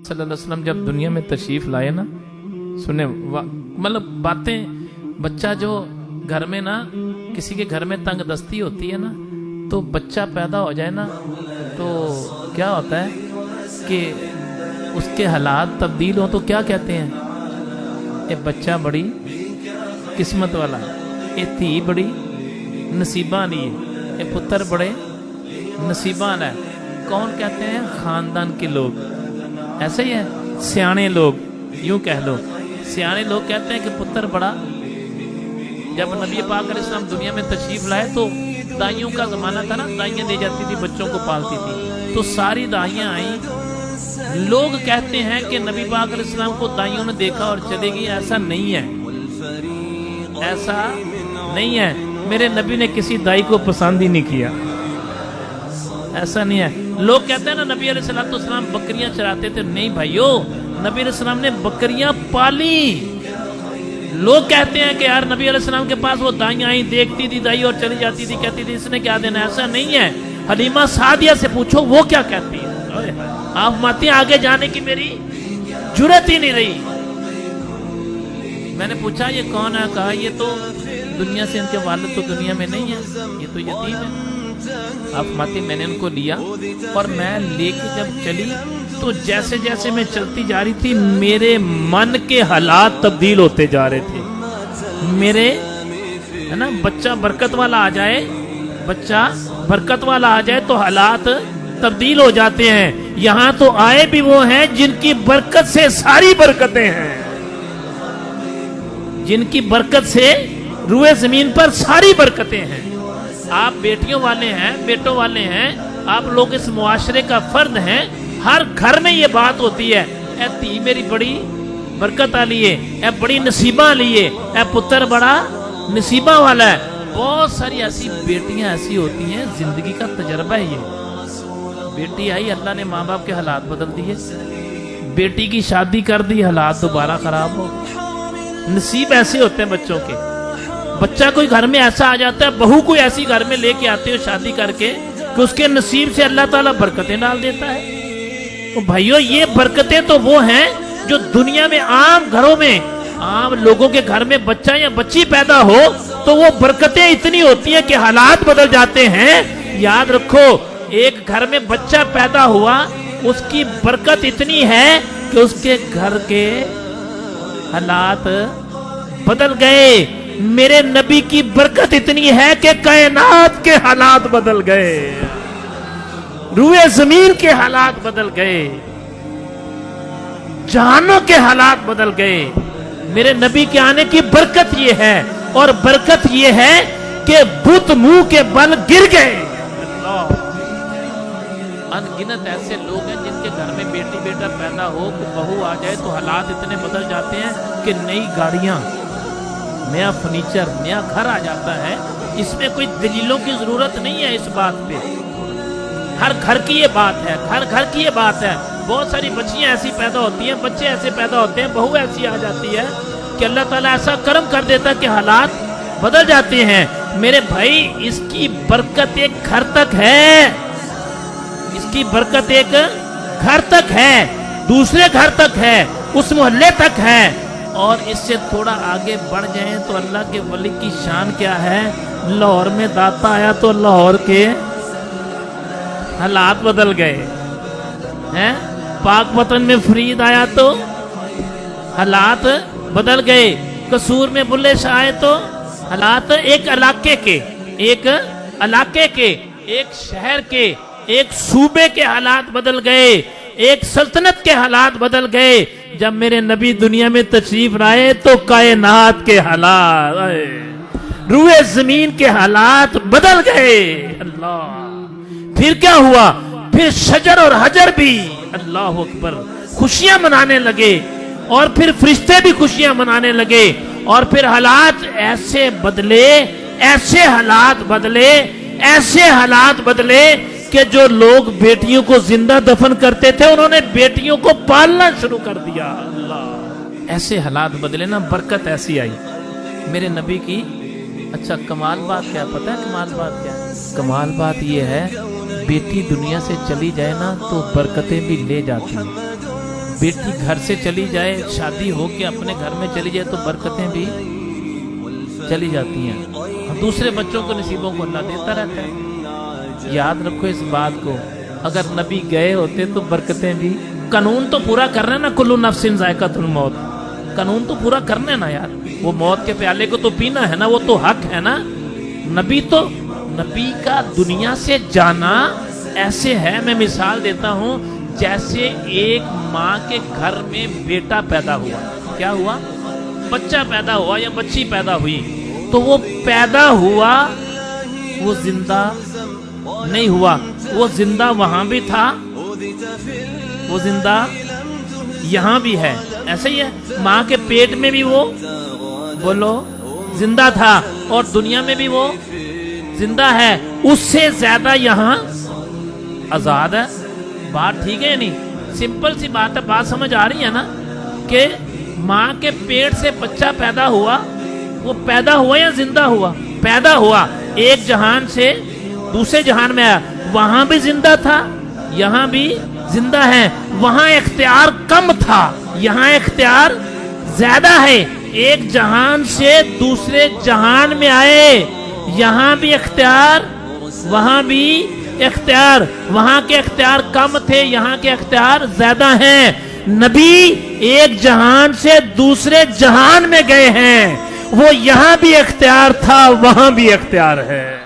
सल्लल्लाहु अलैहि वसल्लम जब दुनिया में तशरीफ लाए ना, सुने मतलब बातें, बच्चा जो घर में ना किसी के घर में तंग दस्ती होती है ना, तो बच्चा पैदा हो जाए ना तो क्या होता है कि उसके हालात तब्दील हो तो क्या कहते हैं, ये बच्चा बड़ी किस्मत वाला, ये धी बड़ी नसीबान है, ये पुत्र बड़े नसीबान है। कौन कहते हैं? खानदान के लोग। ऐसे ही है, सियाने लोग, यूं कह लो सियाने लोग कहते हैं कि पुत्र बड़ा। जब नबी पाक अलैहिस्सलाम दुनिया में तशरीफ लाए तो दाइयों का जमाना था ना, दाइयां दे जाती थी, बच्चों को पालती थी, तो सारी दाइयां आई। लोग कहते हैं कि नबी पाक अलैहिस्सलाम को दाइयों ने देखा और चले गई। ऐसा नहीं है, ऐसा नहीं है। मेरे नबी ने किसी दाई को पसंद ही नहीं किया, ऐसा नहीं है। लोग कहते हैं ना नबी अलैहिस्सलाम बकरियां चराते थे, नहीं भाइयों, नबी अलैहिस्सलाम ने बकरियां पाली। लोग कहते हैं कि यार नबी अलैहिस्सलाम के पास वो दाइयां आई, देखती थी दाई और चली जाती थी, कहती थी इसने क्या देना। ऐसा नहीं है। हलीमा सादिया से पूछो वो क्या कहती है। आप माती आगे जाने की मेरी जुर्रत ही नहीं रही। मैंने पूछा ये कौन है? कहा ये तो दुनिया से, इनके वालिद तो दुनिया में नहीं है, ये तो यतीम है। आप माती मैंने उनको लिया और मैं लेके जब चली तो जैसे जैसे मैं चलती जा रही थी मेरे मन के हालात तब्दील होते जा रहे थे। मेरे है ना, बच्चा बरकत वाला आ जाए, बच्चा बरकत वाला आ जाए तो हालात तब्दील हो जाते हैं। यहाँ तो आए भी वो हैं जिनकी बरकत से सारी बरकतें हैं, जिनकी बरकत से रूए जमीन पर सारी बरकतें हैं। आप बेटियों वाले हैं, बेटों वाले हैं, आप लोग इस मुआशरे का फर्द हैं। हर घर में ये बात होती है, ए धी मेरी बड़ी बरकत वाली है, ए बड़ी नसीबा वाली है, ए पुत्र बड़ा नसीबा वाला है। बहुत सारी ऐसी बेटियां ऐसी होती हैं, जिंदगी का तजर्बा है ये। बेटी आई, अल्लाह ने माँ बाप के हालात बदल दिए, बेटी की शादी कर दी, हालात दोबारा खराब हो। नसीब ऐसे होते हैं बच्चों के। बच्चा कोई घर में ऐसा आ जाता है, बहू कोई ऐसी घर में लेके आते हो शादी करके कि उसके नसीब से अल्लाह ताला बरकतें डाल देता है। तो भाइयों ये बरकतें तो वो हैं जो दुनिया में आम घरों में, आम लोगों के घर में बच्चा या बच्ची पैदा हो तो वो बरकतें इतनी होती हैं कि हालात बदल जाते हैं। याद रखो, एक घर में बच्चा पैदा हुआ, उसकी बरकत इतनी है कि उसके घर के हालात बदल गए। मेरे नबी की बरकत इतनी है कि कायनात के हालात बदल गए, रूए जमीन के हालात बदल गए, जहानों के हालात बदल गए। मेरे नबी के आने की बरकत ये है, और बरकत ये है कि बुत मुंह के बल गिर गए। अनगिनत ऐसे लोग हैं जिनके घर में बेटी बेटा पैदा हो, बहू आ जाए तो हालात इतने बदल जाते हैं कि नई गाड़ियां, नया फर्नीचर, नया घर आ जाता है। इसमें कोई दलीलों की जरूरत नहीं है इस बात पे। हर घर की ये बात है, हर घर की ये बात है। बहुत सारी बच्चियां ऐसी पैदा होती हैं, बच्चे ऐसे पैदा होते हैं, बहू ऐसी आ जाती है कि अल्लाह ताला ऐसा करम कर देता है कि हालात बदल जाते हैं। मेरे भाई इसकी बरकत एक घर तक है, इसकी बरकत एक घर तक है, दूसरे घर तक है, उस मोहल्ले तक है। और इससे थोड़ा आगे बढ़ जाएं तो अल्लाह के वली की शान क्या है। लाहौर में दाता आया तो लाहौर के हालात बदल गए हैं। पाक वतन में फरीद आया तो हालात बदल गए। कसूर में बुल्ले शाह आए तो हालात एक इलाके के, एक इलाके के, एक शहर के, एक सूबे के हालात बदल गए, एक सल्तनत के हालात बदल गए। जब मेरे नबी दुनिया में तशरीफ लाए तो कायनात के हालात, रूए जमीन के हालात बदल गए। अल्लाह, फिर क्या हुआ? फिर शजर और हजर भी अल्लाह अकबर खुशियां मनाने लगे, और फिर फरिश्ते भी खुशियां मनाने लगे, और फिर हालात ऐसे बदले, ऐसे हालात बदले, ऐसे हालात बदले कि जो लोग बेटियों को जिंदा दफन करते थे उन्होंने बेटियों को पालना शुरू कर दिया। अल्लाह, ऐसे हालात बदले ना, बरकत ऐसी आई मेरे नबी की। अच्छा कमाल बात क्या पता है? कमाल बात क्या है? कमाल बात ये है, बेटी दुनिया से चली जाए ना तो बरकतें भी ले जाती हैं। بیٹی گھر سے چلی جائے, شادی ہو کے اپنے گھر میں چلی جائے تو برکتیں بھی چلی جاتی ہیں, اور دوسرے بچوں کو نصیبوں کو اللہ دیتا رہتا ہے. یاد رکھو اس بات کو, اگر نبی گئے ہوتے تو برکتیں بھی. قانون تو پورا کرنا ہے نا, کلو نفس ذائقۃ الموت, قانون تو پورا کرنا ہے نا یار. وہ موت کے پیالے کو تو پینا ہے نا, وہ تو حق ہے نا. نبی کا دنیا سے جانا ایسے ہے, میں مثال دیتا ہوں, جیسے ایک ماں کے گھر میں بیٹا پیدا ہوا, کیا ہوا, بچہ پیدا ہوا یا بچی پیدا ہوئی, تو وہ پیدا ہوا, وہ زندہ نہیں ہوا, وہ زندہ وہاں بھی تھا, وہ زندہ یہاں بھی ہے. ایسے ہی ہے, ماں کے پیٹ میں بھی وہ بولو زندہ تھا, اور دنیا میں بھی وہ زندہ ہے. اس سے زیادہ یہاں آزاد ہے. بات ٹھیک ہے یا نہیں؟ سمپل سی بات ہے, بات سمجھ آ رہی ہے نا, کہ ماں کے پیٹ سے بچہ پیدا ہوا, وہ پیدا ہوا یا زندہ ہوا؟ پیدا ہوا, ایک جہان سے دوسرے جہان میں آیا, وہاں بھی زندہ تھا, یہاں بھی زندہ ہے. وہاں اختیار کم تھا, یہاں اختیار زیادہ ہے. ایک جہان سے دوسرے جہان میں آئے, یہاں بھی اختیار, وہاں بھی اختیار. وہاں کے اختیار کم تھے, یہاں کے اختیار زیادہ ہیں. نبی ایک جہان سے دوسرے جہان میں گئے ہیں, وہ یہاں بھی اختیار تھا, وہاں بھی اختیار ہے.